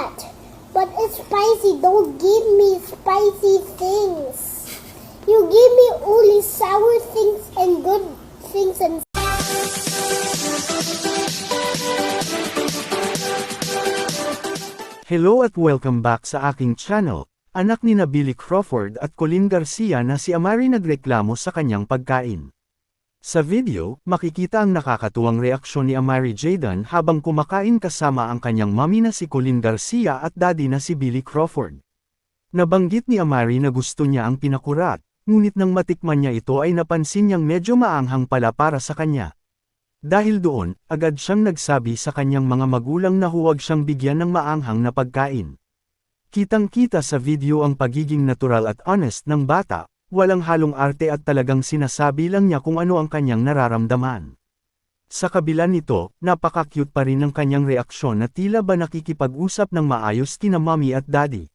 pinakeret. But it's spicy. Don't give me spicy things. You give me only sour things and good things and Hello at welcome back sa aking channel. Anak ni Billy Crawford at Colleen Garcia na si Amari nagreklamo sa kanyang pagkain. Sa video, makikita ang nakakatuwang reaksyon ni Amari Jayden habang kumakain kasama ang kanyang mommy na si Colleen Garcia at daddy na si Billy Crawford. Nabanggit ni Amari na gusto niya ang pinakurat, ngunit nang matikman niya ito ay napansin niyang medyo maanghang pala para sa kanya. Dahil doon, agad siyang nagsabi sa kanyang mga magulang na huwag siyang bigyan ng maanghang na pagkain. Kitang-kita sa video ang pagiging natural at honest ng bata, walang halong arte at talagang sinasabi lang niya kung ano ang kanyang nararamdaman. Sa kabila nito, napaka-cute pa rin ang kanyang reaksyon na tila ba nakikipag-usap ng maayos kina mommy at daddy.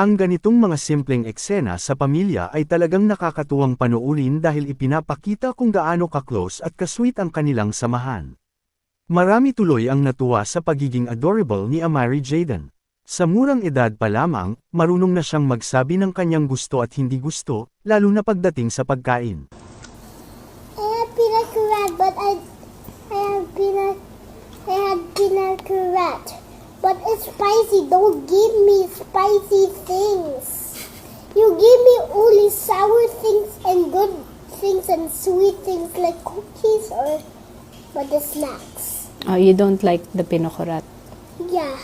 Ang ganitong mga simpleng eksena sa pamilya ay talagang nakakatuwang panoorin dahil ipinapakita kung gaano ka-close at ka-sweet ang kanilang samahan. Marami tuloy ang natuwa sa pagiging adorable ni Amari Jayden. Sa murang edad pa lamang, marunong na siyang magsabi ng kanyang gusto at hindi gusto, lalo na pagdating sa pagkain. I had pinakeret, but I had pinakeret. But it's spicy. Don't give me spicy things. You give me only sour things and good things and sweet things like cookies or but the snacks. Oh, you don't like the pinakurat? Yeah.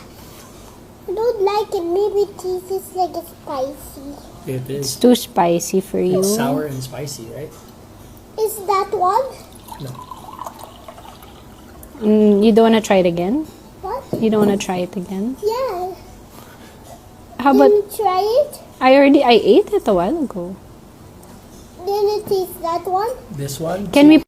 I don't like it. Maybe it tastes like it's spicy. It It's is. too spicy for you. It's sour and spicy, right? Is that one? No. You don't wanna try it again? What? You don't wanna try it again? Yeah. How Did about, you try it? I ate it a while ago. Did it taste that one? This one? Can we